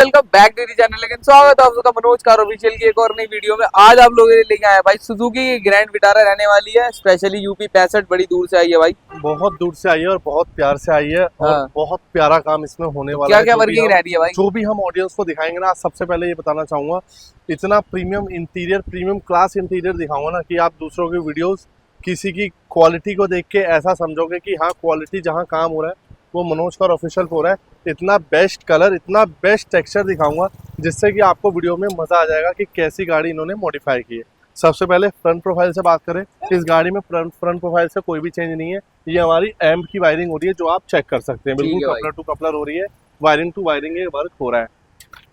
Welcome back to the channel. लेकिन स्वागत है आप सबका मनोज कार ऑफिशियल की एक और नई वीडियो में। आज आप लोगों के लिए लेके आए हैं भाई सुजुकी की ग्रैंड विटारा रहने वाली है। स्पेशली यूपी 65 बड़ी दूर से आई है भाई। बहुत दूर से आई है और बहुत प्यार से आई है और हाँ। बहुत प्यारा काम इसमें होने वाला क्या है। क्या वर्किंग रह रही है भाई? जो भी हम ऑडियंस को दिखाएंगे ना, सबसे पहले ये बताना चाहूंगा, इतना premium interior, premium class interior दिखाऊंगा ना कि आप दूसरों के वीडियोस किसी की क्वालिटी को देख के ऐसा समझोगे कि हाँ, क्वालिटी जहाँ काम हो रहा है वो मनोज कार ऑफिशियल हो रहा है। इतना बेस्ट कलर, इतना बेस्ट टेक्सचर दिखाऊंगा जिससे कि आपको वीडियो में मजा आ जाएगा कि कैसी गाड़ी इन्होंने मॉडिफाई की है। सबसे पहले फ्रंट प्रोफाइल से बात करें, इस गाड़ी में फ्रंट प्रोफाइल से कोई भी चेंज नहीं है। ये हमारी एम्प की वायरिंग हो रही है जो आप चेक कर सकते हैं, बिल्कुल कपलर टू कपलर हो रही है, वायरिंग टू वायरिंग ये वर्क हो रहा है।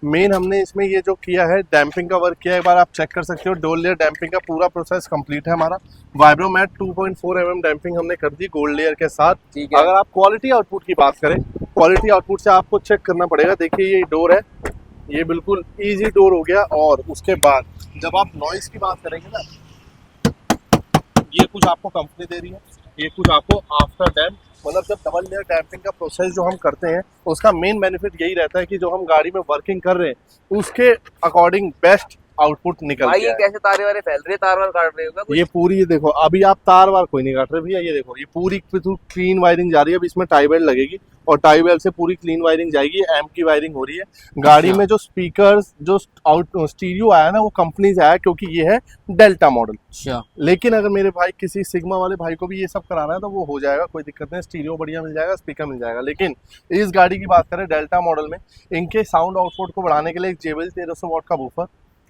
मेन हमने इसमें ये जो किया है डैम्पिंग का वर्क किया है, एक बार आप चेक कर सकते हो। डोल लेयर डैम्पिंग का पूरा प्रोसेस कंप्लीट है हमारा। वाइब्रोमैट 2.4 mm डैम्पिंग हमने कर दी गोल्ड लेयर के साथ। अगर आप क्वालिटी आउटपुट की बात करें, क्वालिटी आउटपुट से आपको चेक करना पड़ेगा। देखिए ये डोर है, ये बिल्कुल इजी डोर हो गया। और उसके बाद जब आप नॉइस की बात करेंगे ना, ये कुछ आपको कंपनी दे रही है, ये कुछ आपको आफ्टर डैम्प, मतलब जब डबल लेयर डैम्पिंग का प्रोसेस जो हम करते हैं उसका मेन बेनिफिट यही रहता है कि जो हम गाड़ी में वर्किंग कर रहे हैं उसके अकॉर्डिंग बेस्ट आउटपुट निकल भाई गया ये है। कैसे तारे वारे फैल रहे हैं, तार वार काट रहे हो क्या कुछ? ये पूरी, ये देखो, अभी आप तार वार कोई नहीं काट रहे भैया, ये देखो ये पूरी क्लीन वायरिंग जा रही है। अब इसमें टाई बेल्ट लगेगी और टाई बेल्ट से पूरी क्लीन वायरिंग जाएगी। एम्प की वायरिंग हो रही है। गाड़ी में जो स्पीकर्स, जो स्टीरियो आया ना, वो कंपनी से आया क्योंकि ये है डेल्टा मॉडल। अच्छा। लेकिन अगर मेरे भाई किसी सिग्मा वाले भाई को भी ये सब कराना है तो वो हो जाएगा, कोई दिक्कत नहीं। स्टीरियो बढ़िया मिल जाएगा, स्पीकर मिल जाएगा। लेकिन इस गाड़ी की बात करें डेल्टा मॉडल में, इनके साउंड आउटपुट को बढ़ाने के लिए एक JBL 1300 वॉट का बूफर,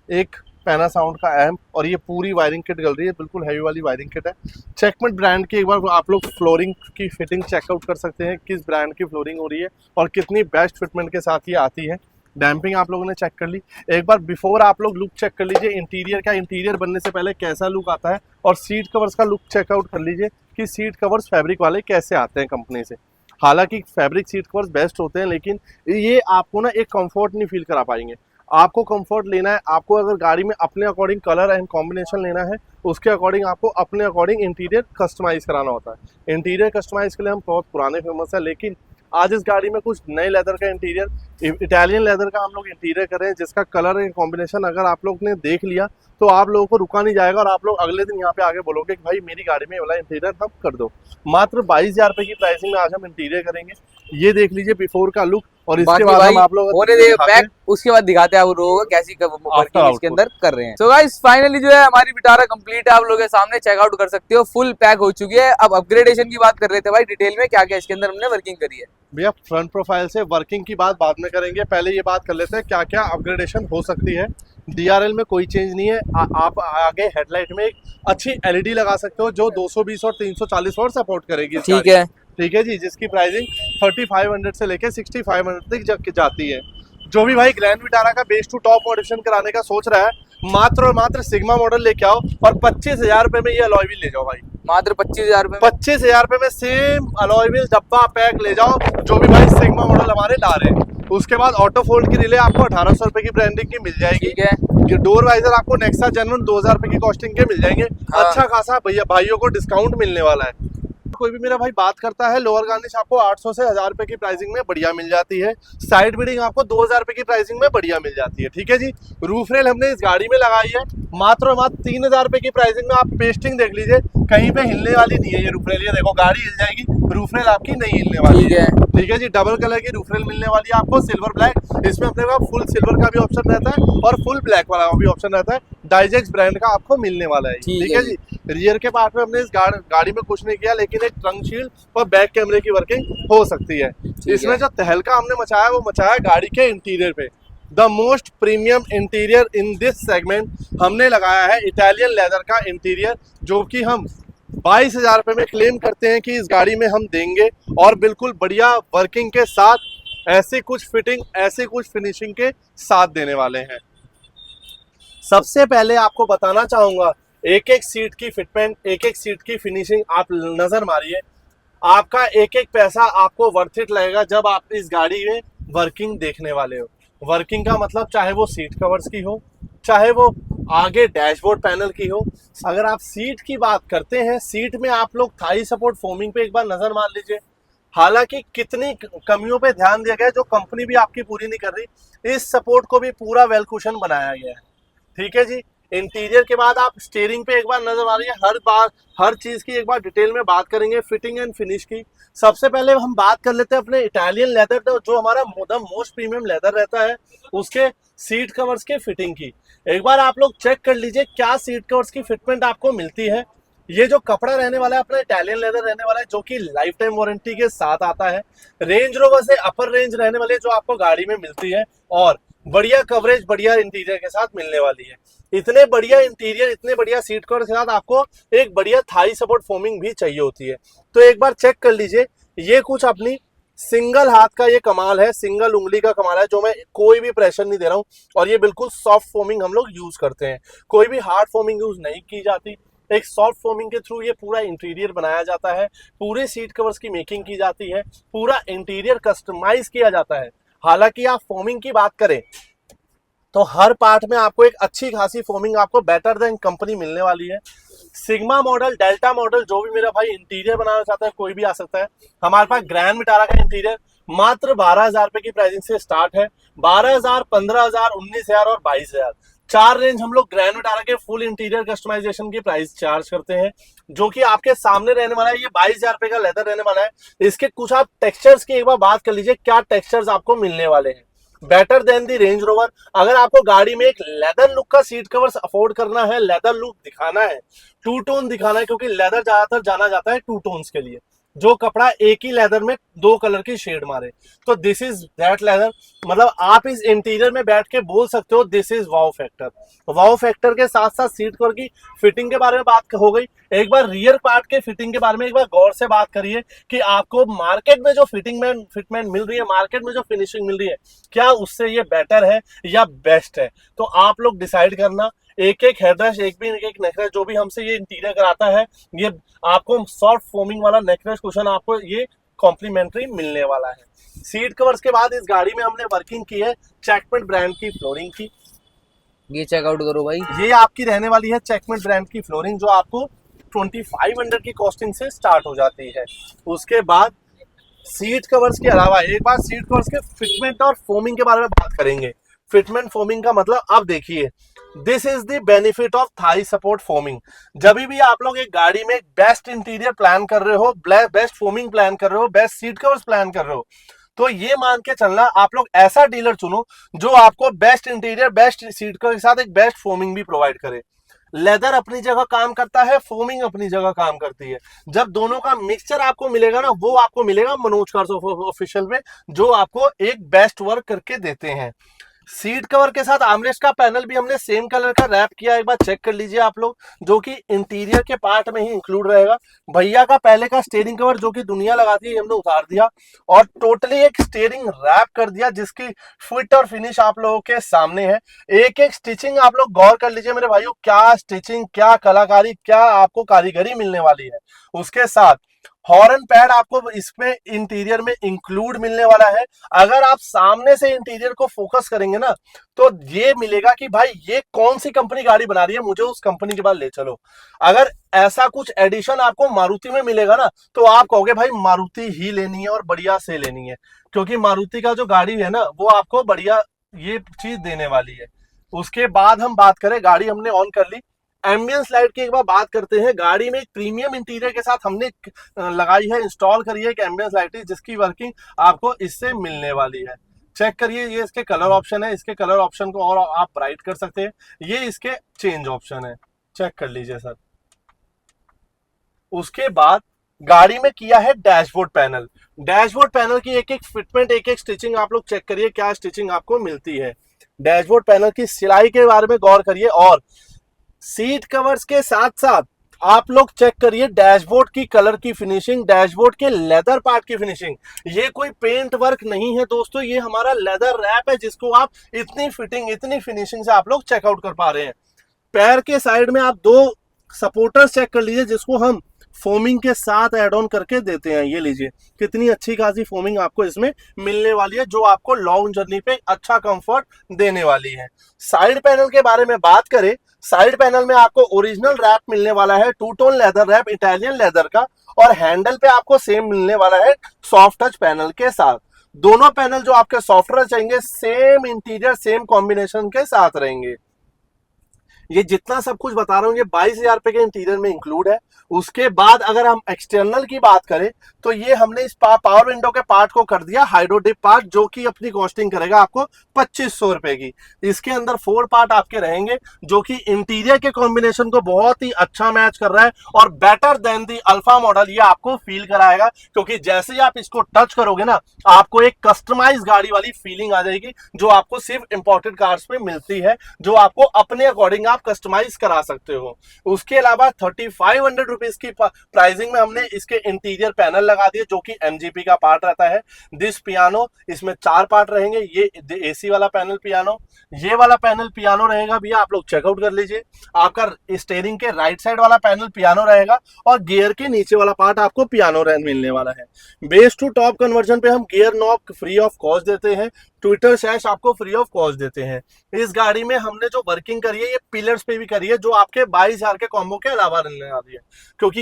एक पैना साउंड का एम्प और ये पूरी वायरिंग किट डल रही है। बिल्कुल हैवी वाली वायरिंग किट है। चेकमेट ब्रांड की एक बार आप लोग फ्लोरिंग की फिटिंग चेकआउट कर सकते हैं, किस ब्रांड की फ्लोरिंग हो रही है और कितनी बेस्ट फिटमेंट के साथ ये आती है। डैम्पिंग आप लोगों ने चेक कर ली। एक बार बिफोर आप लोग लुक चेक कर लीजिए इंटीरियर का, इंटीरियर बनने से पहले कैसा लुक आता है। और सीट कवर्स का लुक चेकआउट कर लीजिए कि सीट कवर्स फैब्रिक वाले कैसे आते हैं कंपनी से। हालांकि फैब्रिक सीट कवर्स बेस्ट होते हैं, लेकिन ये आपको ना एक कंफर्ट नहीं फील करा पाएंगे। आपको कंफर्ट लेना है, आपको अगर गाड़ी में अपने अकॉर्डिंग कलर एंड कॉम्बिनेशन लेना है, उसके अकॉर्डिंग आपको अपने अकॉर्डिंग इंटीरियर कस्टमाइज कराना होता है। इंटीरियर कस्टमाइज के लिए हम बहुत पुराने फेमस है, लेकिन आज इस गाड़ी में कुछ नए लेदर का इंटीरियर, इटालियन लेदर का हम लोग इंटीरियर कर रहे हैं, जिसका कलर एंड कॉम्बिनेशन अगर आप लोग ने देख लिया तो आप लोगों को रुका नहीं जाएगा और आप लोग अगले दिन यहाँ पे आगे बोलोगे कि भाई मेरी गाड़ी में ये वाला इंटीरियर हम कर दो। मात्र 22,000 रुपए की प्राइसिंग में आज हम इंटीरियर करेंगे। ये देख लीजिए बिफोर का लुक और इसके बाद हम आप लोग बैक उसके बाद दिखाते हैं आप लोगों को कैसी वर्किंग इसके अंदर कर रहे हैं। सो गाइस फाइनली जो है हमारी विटारा कंप्लीट है, आप लोग के सामने चेकआउट कर सकते हो, फुल पैक हो चुकी है। अब अपग्रेडेशन की बात कर रहे थे भाई, डिटेल में क्या क्या इसके अंदर हमने वर्किंग करी है। भैया फ्रंट प्रोफाइल से वर्किंग की बात बाद में करेंगे, पहले ये बात कर लेते हैं क्या क्या अपग्रेडेशन हो सकती है। DRL में कोई चेंज नहीं है। आप आगे हेडलाइट में एक अच्छी LED लगा सकते हो जो 220 और 340 वॉट सपोर्ट करेगी। ठीक है जी, जिसकी प्राइसिंग 3500 से लेके 6500 तक जाती है। जो भी भाई ग्रैंड विटारा का बेस टू टॉप मॉडिफिकेशन कराने का सोच रहा है, मात्र और मात्र सिग्मा मॉडल लेके आओ और 25,000 रुपए में ये अलॉय व्हील ले जाओ भाई। मात्र 25,000 रुपए, 25,000 रुपए में सेम अलॉय व्हील डब्बा पैक ले जाओ, जो भी भाई सिग्मा मॉडल हमारे ला रहे हैं। उसके बाद ऑटो फोल्ड की रिले आपको 1800 रुपए की ब्रांडिंग की मिल जाएगी। ठीक है। डोर वाइजर आपको नेक्सा जेन्युइन 2000 रुपए की कॉस्टिंग के मिल जाएंगे। हाँ। अच्छा खासा भैया भाइयों को डिस्काउंट मिलने वाला है। कोई भी मेरा भाई बात करता है, लोअर गार्निश आपको 800 से 1000 रुपए की प्राइसिंग में बढ़िया मिल जाती है। साइड बीडिंग आपको 2000 रुपए की प्राइसिंग में बढ़िया मिल जाती है। ठीक है जी। रूफ रेल हमने इस गाड़ी में लगाई है मात्र 3000 रुपए की प्राइसिंग में। आप पेस्टिंग देख लीजिए, कहीं पे हिलने वाली नहीं है ये रूफ रेल। ये देखो गाड़ी हिल जाएगी, रूफ रेल आपकी नहीं हिलने वाली है। ठीक है जी। डबल कलर की रूफ रेल मिलने वाली है आपको, सिल्वर ब्लैक। इसमें अपने पास फुल सिल्वर का भी ऑप्शन रहता है और फुल ब्लैक वाला भी ऑप्शन रहता है। डाइजेक्स ब्रांड का आपको मिलने वाला है। ठीक है जी। रियर के पार्ट में हमने इस गाड़ी में कुछ नहीं किया, लेकिन एक ट्रंक शील्ड और बैक कैमरे की वर्किंग हो सकती है। इसमें जो तहलका हमने मचाया वो मचाया गाड़ी के इंटीरियर पे। The most premium interior in this segment हमने लगाया है इटालियन लेदर का इंटीरियर, जो कि हम 22,000 रुपए में क्लेम करते हैं कि इस गाड़ी में हम देंगे। और बिल्कुल बढ़िया वर्किंग के साथ, ऐसे कुछ फिटिंग, ऐसे कुछ फिनिशिंग के साथ देने वाले हैं। सबसे पहले आपको बताना चाहूंगा, एक एक सीट की फिटमेंट, एक एक सीट की फिनिशिंग आप नजर मारिए। आपका एक एक पैसा आपको वर्थ इट लगेगा जब आप इस गाड़ी में वर्किंग देखने वाले हो। वर्किंग का मतलब चाहे वो सीट कवर्स की हो, चाहे वो आगे डैशबोर्ड पैनल की हो। अगर आप सीट की बात करते हैं, सीट में आप लोग थाई सपोर्ट फोमिंग पे एक बार नजर मार लीजिए। हालांकि कितनी कमियों पे ध्यान दिया गया है जो कंपनी भी आपकी पूरी नहीं कर रही। इस सपोर्ट को भी पूरा वेल कुशन बनाया गया है, ठीक है जी। इंटीरियर के बाद आप स्टीयरिंग पे एक बार नजर मारिए, हर बार हर चीज की एक बार डिटेल में बात करेंगे, फिटिंग एंड फिनिश की। सबसे पहले हम बात कर लेते हैं अपने इटालियन लेदर, जो हमारा मोस्ट प्रीमियम लेदर रहता है, उसके सीट कवर्स के फिटिंग की। एक बार आप लोग चेक कर लीजिए क्या सीट कवर्स की फिटमेंट आपको मिलती है। ये जो कपड़ा रहने वाला है अपना इटालियन लेदर रहने वाला है, जो कि लाइफ टाइम वारंटी के साथ आता है। रेंज रोवर से अपर रेंज रहने वाली है जो आपको गाड़ी में मिलती है, और बढ़िया कवरेज बढ़िया इंटीरियर के साथ मिलने वाली है। इतने बढ़िया इंटीरियर, इतने बढ़िया सीट कवर के साथ आपको एक बढ़िया थाई सपोर्ट फोमिंग भी चाहिए होती है। तो एक बार चेक कर लीजिए, ये कुछ अपनी सिंगल हाथ का ये कमाल है, सिंगल उंगली का कमाल है, जो मैं कोई भी प्रेशर नहीं दे रहा हूँ। और ये बिल्कुल सॉफ्ट फोमिंग हम लोग यूज करते हैं, कोई भी हार्ड फोमिंग यूज नहीं की जाती। एक सॉफ्ट फोमिंग के थ्रू ये पूरा इंटीरियर बनाया जाता है, पूरे सीट कवर्स की मेकिंग की जाती है, पूरा इंटीरियर कस्टमाइज किया जाता है। हालांकि आप फोमिंग की बात करें तो हर पार्ट में आपको एक अच्छी खासी फोमिंग आपको बेटर देन कंपनी मिलने वाली है। सिग्मा मॉडल, डेल्टा मॉडल, जो भी मेरा भाई इंटीरियर बनाना चाहता है कोई भी आ सकता है। हमारे पास ग्रैंड विटारा का इंटीरियर मात्र 12,000 रुपए की प्राइसिंग से स्टार्ट है। 12,000, 15,000, 19,000 और 22,000, 4 रेंज हम लोग ग्रैंड विटारा के फुल इंटीरियर कस्टमाइजेशन की प्राइस चार्ज करते हैं, जो कि आपके सामने रहने वाला है। ये 22,000 रुपए का लेदर रहने वाला है। इसके कुछ आप टेक्सचर्स की एक बार बात कर लीजिए, क्या टेक्सचर्स आपको मिलने वाले हैं। बेटर देन दी रेंज रोवर। अगर आपको गाड़ी में एक लेदर लुक का सीट कवर्स अफोर्ड करना है, लेदर लुक दिखाना है, टू टोन दिखाना है, क्योंकि लेदर ज्यादातर जाना जाता है टू टोन्स के लिए, जो कपड़ा एक ही लेदर में 2 कलर की शेड मारे। तो दिस इज दैट लेदर। मतलब आप इस इंटीरियर में बैठ के बोल सकते हो this is wow factor. Wow factor के साथ साथ सीट कवर की फिटिंग के बारे में बात हो गई। एक बार रियर पार्ट के फिटिंग के बारे में एक बार गौर से बात करिए कि आपको मार्केट में जो फिटमेंट मिल रही है, मार्केट में जो फिनिशिंग मिल रही है, क्या उससे ये बेटर है या बेस्ट है। तो आप लोग डिसाइड करना। एक एक हेडरेस्ट, एक नेकरेस्ट जो भी हमसे ये इंटीरियर कराता है, ये आपको सॉफ्ट फोमिंग वाला नेकरेस्ट कुशन आपको ये कॉम्प्लीमेंट्री मिलने वाला है। सीट कवर्स के बाद इस गाड़ी में हमने वर्किंग की है चेकमेट ब्रांड की फ्लोरिंग की। ये चेकआउट करो भाई, ये आपकी रहने वाली है चेकमेट ब्रांड की फ्लोरिंग, जो आपको 2500 की कॉस्टिंग से स्टार्ट हो जाती है। उसके बाद सीट कवर्स के अलावा एक बार सीट कवर्स के फिटमेंट और फोमिंग के बारे में बात करेंगे। फिटमेंट फोमिंग का मतलब अब देखिए, this is the benefit of thigh support foaming. जब भी आप लोग एक गाड़ी में बेस्ट इंटीरियर प्लान कर रहे हो, बेस्ट फोमिंग प्लान कर रहे हो, बेस्ट सीट कवर्स प्लान कर रहे हो, तो ये मान के चलना आप लोग ऐसा डीलर चुनो जो आपको best interior, best seat cover के साथ एक बेस्ट फोमिंग भी प्रोवाइड करे। लेदर अपनी जगह काम करता है, फोमिंग अपनी जगह काम करती है। जब दोनों का मिक्सचर आपको मिलेगा ना, वो आपको मिलेगा मनोज कार्स ऑफिशियल में, जो आपको एक बेस्ट वर्क करके देते हैं। सीट कवर के साथ आर्मरेस्ट का पैनल भी हमने सेम कलर का रैप किया, एक बार चेक कर लीजिए आप लोग, जो कि इंटीरियर के पार्ट में ही इंक्लूड रहेगा। भैया का पहले का स्टीयरिंग कवर जो कि दुनिया लगाती है, हमने उतार दिया और टोटली एक स्टीयरिंग रैप कर दिया, जिसकी फिट और फिनिश आप लोगों के सामने है। एक एक स्टिचिंग आप लोग गौर कर लीजिए मेरे भाइयों, क्या स्टिचिंग, क्या कलाकारी, क्या आपको कारीगरी मिलने वाली है। उसके साथ हॉर्न पैड आपको इसमें इंटीरियर में इंक्लूड मिलने वाला है। अगर आप सामने से इंटीरियर को फोकस करेंगे ना, तो ये मिलेगा कि भाई ये कौन सी कंपनी गाड़ी बना रही है, मुझे उस कंपनी के पास ले चलो। अगर ऐसा कुछ एडिशन आपको मारुति में मिलेगा ना, तो आप कहोगे भाई मारुति ही लेनी है और बढ़िया से लेनी है, क्योंकि मारुति का जो गाड़ी है ना, वो आपको बढ़िया ये चीज देने वाली है। उसके बाद हम बात करें, गाड़ी हमने ऑन कर ली, एम्बियंस लाइट की एक बार बात करते हैं। गाड़ी में एक प्रीमियम इंटीरियर के साथ हमने लगाई है, इंस्टॉल करी है एक एम्बियंस लाइट, जिसकी वर्किंग आपको इससे मिलने वाली है। चेक करिए, ये इसके कलर ऑप्शन है, इसके कलर ऑप्शन को और आप ब्राइट कर सकते हैं, ये इसके चेंज ऑप्शन है, चेक कर लीजिए सर। उसके बाद गाड़ी में किया है डैशबोर्ड पैनल। डैशबोर्ड पैनल की एक एक फिटमेंट, एक एक स्टिचिंग आप लोग चेक करिए, क्या स्टिचिंग आपको मिलती है। डैशबोर्ड पैनल की सिलाई के बारे में गौर करिए, और सीट कवर्स के साथ साथ आप लोग चेक करिए डैशबोर्ड की कलर की फिनिशिंग, डैशबोर्ड के लेदर पार्ट की फिनिशिंग। ये कोई पेंट वर्क नहीं है दोस्तों, ये हमारा लेदर रैप है, जिसको आप इतनी फिटिंग, इतनी फिनिशिंग से आप लोग चेकआउट कर पा रहे हैं। पैर के साइड में आप 2 सपोर्टर्स चेक कर लीजिए, जिसको हम फोमिंग के साथ एड ऑन करके देते हैं। ये लीजिए कितनी अच्छी खासी फोमिंग आपको इसमें मिलने वाली है, जो आपको लॉन्ग जर्नी पे अच्छा कंफर्ट देने वाली है। साइड पैनल के बारे में बात करें, साइड पैनल में आपको ओरिजिनल रैप मिलने वाला है, two tone leather wrap Italian leather का, और हैंडल पे आपको सेम मिलने वाला है सॉफ्ट टच पैनल के साथ। दोनों पैनल जो आपके सॉफ्टवेयर चाहिए सेम इंटीरियर सेम कॉम्बिनेशन के साथ रहेंगे। ये जितना सब कुछ बता रहा हूँ ये 22,000 रुपए के इंटीरियर में इंक्लूड है। उसके बाद अगर हम एक्सटर्नल की बात करें तो ये हमने इस पावर विंडो के पार्ट को कर दिया हाइड्रो डिप पार्ट, जो कि अपनी कॉस्टिंग करेगा आपको 2500 रुपए की। इसके अंदर 4 पार्ट आपके रहेंगे, जो कि इंटीरियर के कॉम्बिनेशन को बहुत ही अच्छा मैच कर रहा है और बेटर देन दी अल्फा मॉडल ये आपको फील कराएगा, क्योंकि जैसे ही आप इसको टच करोगे ना आपको एक कस्टमाइज गाड़ी वाली फीलिंग आ जाएगी, जो आपको सिर्फ इंपोर्टेड कार्स में मिलती है, जो आपको अपने अकॉर्डिंग आप कस्टमाइज करा सकते हो। उसके अलावा 3500 रुपीज की प्राइसिंग में हमने इसके इंटीरियर पैनल लगा दिए, जो कि एमजीपी का पार्ट रहता है। दिस पियानो, इसमें 4 पार्ट रहेंगे। ये एसी वाला पैनल पियानो, ये वाला पैनल पियानो रहेगा भैया, आप लोग चेकआउट कर लीजिए। आपका स्टीयरिंग के राइट साइड वाला पैनल पियानो रहेगा और गियर के नीचे वाला पार्ट आपको पियानो मिलने वाला है। बेस टू टॉप कन्वर्जन पे हम gear knob free of cost देते हैं, ट्विटर सैश आपको फ्री ऑफ कॉस्ट देते हैं। इस गाड़ी में हमने जो वर्किंग करी है ये पिलर्स पे भी करी है, जो आपके 22,000 के कॉम्बो के अलावा रहने वाली है, क्योंकि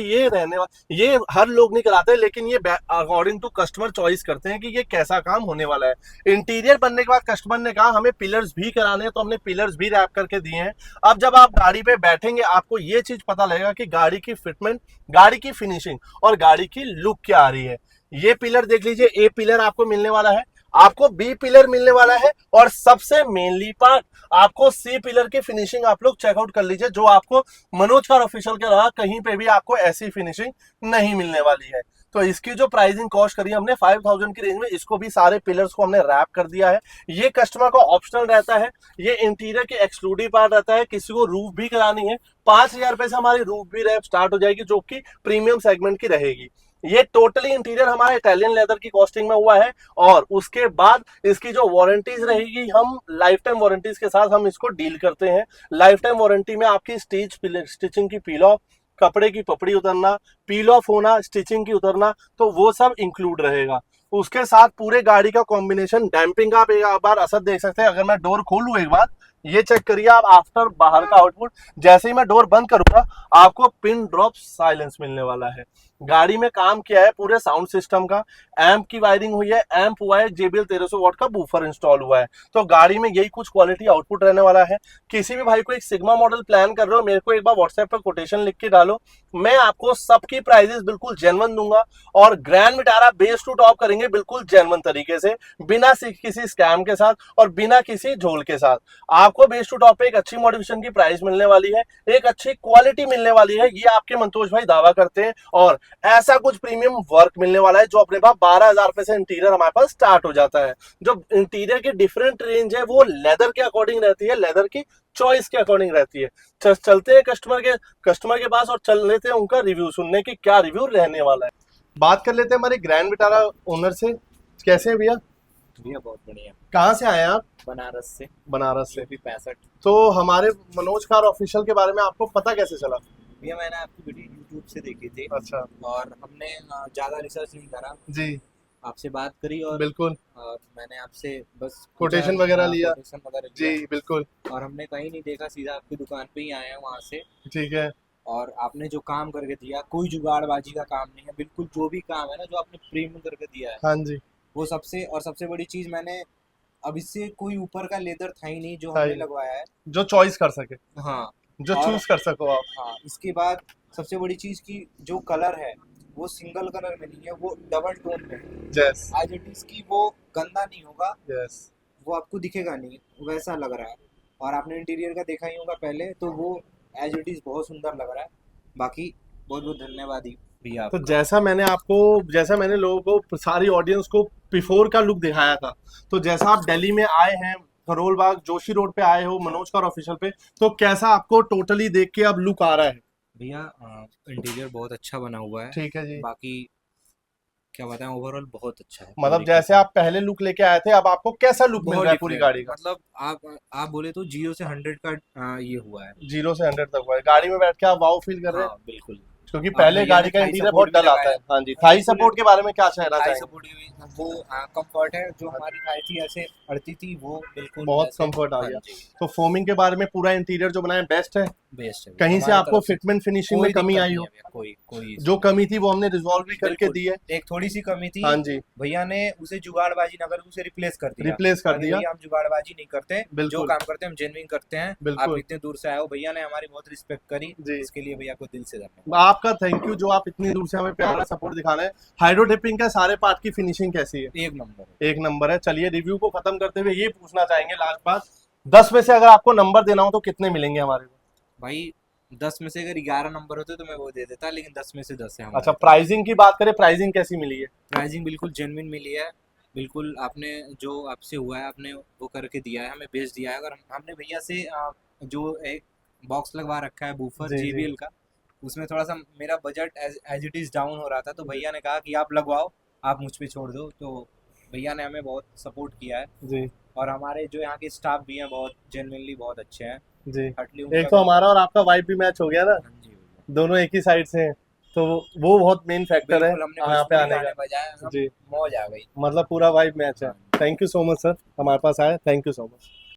ये हर लोग नहीं कराते, लेकिन ये अकॉर्डिंग टू कस्टमर चॉइस करते हैं कि ये कैसा काम होने वाला है। इंटीरियर बनने के बाद कस्टमर ने कहा हमें पिलर्स भी कराने हैं, तो हमने पिलर्स भी रैप करके दिए हैं। अब जब आप गाड़ी पे बैठेंगे आपको ये चीज पता लगेगा कि गाड़ी की फिटमेंट, गाड़ी की फिनिशिंग और गाड़ी की लुक क्या आ रही है। ये पिलर देख लीजिए, ए पिलर आपको मिलने वाला है, आपको बी पिलर मिलने वाला है, और सबसे मेनली पार्ट आपको सी पिलर की फिनिशिंग आप लोग चेकआउट कर लीजिए, जो आपको मनोज कार ऑफिशियल के रहा कहीं पे भी आपको ऐसी फिनिशिंग नहीं मिलने वाली है। तो इसकी जो प्राइसिंग कॉस्ट करी हमने 5000 की रेंज में, इसको भी सारे पिलर्स को हमने रैप कर दिया है। ये कस्टमर का ऑप्शनल रहता है, ये इंटीरियर के एक्सक्लूसिव पार्ट रहता है। किसी को रूफ भी करानी है 5000 रुपए से हमारी रूफ भी रैप स्टार्ट हो जाएगी, जो कि प्रीमियम सेगमेंट की रहेगी। ये टोटली इंटीरियर हमारा इटालियन लेदर की कॉस्टिंग में हुआ है, और उसके बाद इसकी जो वारंटीज रहेगी, हम लाइफ टाइम वारंटीज के साथ हम इसको डील करते हैं। लाइफ टाइम वारंटी में आपकी स्टिचिंग की पील ऑफ, कपड़े की पपड़ी उतरना, पील ऑफ होना, स्टिचिंग की उतरना, तो वो सब इंक्लूड रहेगा। उसके साथ पूरे गाड़ी का कॉम्बिनेशन, डैम्पिंग का आप एक बार असर देख सकते हैं। अगर मैं डोर खोलूं एक बार, ये चेक करिए आप, आफ्टर बाहर का आउटपुट, जैसे ही मैं डोर बंद करूंगा आपको पिन ड्रॉप साइलेंस मिलने वाला है। गाड़ी में काम किया है पूरे साउंड सिस्टम का, एम्प की वायरिंग हुई है, एम्प हुआ है, JBL 1300 वाट का बूफर इंस्टॉल हुआ है। तो गाड़ी में यही कुछ क्वालिटी आउटपुट रहने वाला है। किसी भी भाई को एक सिग्मा मॉडल प्लान कर रहे हो, मेरे को एक बार व्हाट्सएप पर कोटेशन लिख के डालो, मैं आपको सबकी प्राइजेस बिल्कुल जेन्युइन दूंगा, और grand Vitara base to top करेंगे बिल्कुल जेन्युइन तरीके से, बिना किसी स्कैम के साथ और बिना किसी झोल के साथ। आपको बेस टू टॉप पे एक अच्छी मॉडिफिकेशन की प्राइस मिलने वाली है, एक अच्छी क्वालिटी मिलने वाली है, ये आपके मंतोष भाई दावा करते हैं। और ऐसा कुछ प्रीमियम वर्क मिलने वाला है, जो अपने पास 12,000 रुपए से इंटीरियर हमारे पास स्टार्ट हो जाता है। जो इंटीरियर की डिफरेंट रेंज है वो लेदर के अकॉर्डिंग रहती है, लेदर की चॉइस के अकॉर्डिंग रहती है। चलते हैं कस्टमर के पास और चल लेते हैं उनका रिव्यू सुनने की, क्या रिव्यू रहने वाला है। बात कर लेते हैं हमारे ग्रैंड विटारा ओनर से। कैसे हैं भैया? भैया बहुत बढ़िया। कहाँ से आए हैं आप? बनारस से। बनारस से। भी 65। तो हमारे मनोज कार ऑफिशियल के बारे में आपको पता कैसे चला? भैया मैंने आपकी वीडियो यूट्यूब से देखी थी। अच्छा। और हमने ज़्यादा रिसर्च नहीं करा जी, आपसे बात करी, और बिल्कुल मैंने आपसे बस कोटेशन वगैरह लिया। कोटेशन वगैरह जी लिया, बिल्कुल। और हमने कहीं नहीं देखा, सीधा आपकी दुकान पे ही आए हैं वहाँ से। ठीक है। और आपने जो काम करके दिया, कोई जुगाड़बाजी का काम नहीं है, बिल्कुल जो भी काम है ना जो आपने प्रीमियम करके दिया है, हाँ जी, वो सबसे बड़ी चीज़, मैंने अब इससे कोई ऊपर का लेदर था ही नहीं जो था ही हमने लगवाया है, जो चॉइस कर सके, हाँ, जो और- चूज कर सको आप। हाँ। इसके बाद सबसे बड़ी चीज़ की जो कलर है वो सिंगल कलर में नहीं है, वो डबल टोन में है। यस एज इट इज की वो गंदा नहीं होगा, यस। वो आपको दिखेगा नहीं, वैसा लग रहा है। और आपने इंटीरियर का देखा ही होगा पहले, तो वो एज इट इज बहुत सुंदर लग रहा है। बाकी बहुत बहुत धन्यवाद ही भैया तो आपका। जैसा मैंने लोगों को, सारी ऑडियंस को बिफोर का लुक दिखाया था, तो जैसा आप दिल्ली में आए हैं, करोल बाग जोशी रोड पे आए हो मनोज कार ऑफिशियल पे, तो कैसा आपको टोटली देख के अब लुक आ रहा है? भैया इंटीरियर बहुत अच्छा बना हुआ है। ठीक है जी। बाकी क्या बताएं, ओवरऑल बहुत अच्छा है। मतलब पूरी जैसे आप पहले लुक लेके आए थे, अब आपको कैसा लुक मिल बहुत रहा है पूरी different। गाड़ी का? मतलब आप बोले तो 0 से 100 का ये हुआ है। 0 से 100 तक हुआ है। गाड़ी में बैठ के आप वाओ फील कर रहे हैं? हाँ बिल्कुल। क्योंकि हाँ, पहले भैया गाड़ी ने का थाई इंटीरियर सपोर्ट बहुत भी डल आता है। लगाया। हाँ जी, थाई बिल्कुल सपोर्ट के बारे में क्या कहना थाई चाहेंगे? सपोर्ट की वो कंफर्ट है, जो हमारी थाई थी ऐसे अड़ती थी, वो बिल्कुल बहुत ऐसे। कंफर्ट आ हाँ गया। जी, तो फोमिंग के बारे में पूरा इंटीरियर जो बनाया बेस्ट है, बेस्ट है भैया, कहीं से हमारी आपको तरफ से फिटमेंट फिनिशिंग में कोई कमी दिक्कत आई नहीं हो? है भैया, कोई issue जो नहीं। कमी थी वो हमने रिजॉल्व भी करके बिल्कुल, दी है। एक थोड़ी सी कमी थी, हाँ जी, भैया ने उसे जुगाड़बाजी ना करके उसे रिप्लेस कर दिया। रिप्लेस कर ताकि दिया। भैया हम जुगाड़बाजी नहीं करते, जो बिल्कुल काम करते हैं हम जेन्युइन करते हैं। आप बिल्कुल इतने दूर से आए हो, भैया ने हमारी बहुत रिस्पेक्ट करी, जी। इसके लिए भैया को दिल से धन्यवाद। आपका थैंक यू, जो आप इतनी दूर से हमें प्यारा सपोर्ट दिखा रहे हैं। हाइड्रोटिपिंग का सारे पार्ट की फिनिशिंग कैसी है? एक नंबर है। एक नंबर है। चलिए रिव्यू को खत्म करते हुए ये पूछना चाहेंगे लास्ट बात, 10 में से अगर आपको नंबर देना हो तो कितने मिलेंगे हमारे को? भाई 10 में से अगर 11 नंबर होते तो मैं वो दे देता, लेकिन 10 में से 10 है अच्छा, हमारी तरफ। प्राइसिंग की बात करें, प्राइसिंग कैसी मिली है? प्राइसिंग बिल्कुल जेन्युइन मिली है, बिल्कुल आपने जो आपसे हुआ है आपने वो करके दिया है, हमें बेच दिया है। अगर हमने भैया से जो एक बॉक्स लगवा रखा है बूफर जी जी JBL का, उसमें थोड़ा सा मेरा budget as it is down हो रहा था, तो भैया ने कहा कि आप लगवाओ, आप मुझ पे छोड़ दो। तो भैया ने हमें बहुत सपोर्ट किया है, जी और हमारे जो यहाँ के स्टाफ भी हैं बहुत जेन्युइनली बहुत अच्छे हैं। जी। हटली एक उनका तो भी- हमारा और आपका वाइब भी मैच हो गया ना, हाँ जी भैया, दोनों एक ही साइड से हैं, तो वो बहुत मेन फैक्टर है बिल्कुल हमने यहाँ पे भोजपुरी आने गाने का। बजाए, हम जी, मौज आ गई। मतलब पूरा वाइब मैच है। हाँ। Thank you so much sir, हमारे पास आए, थैंक यू सो मच।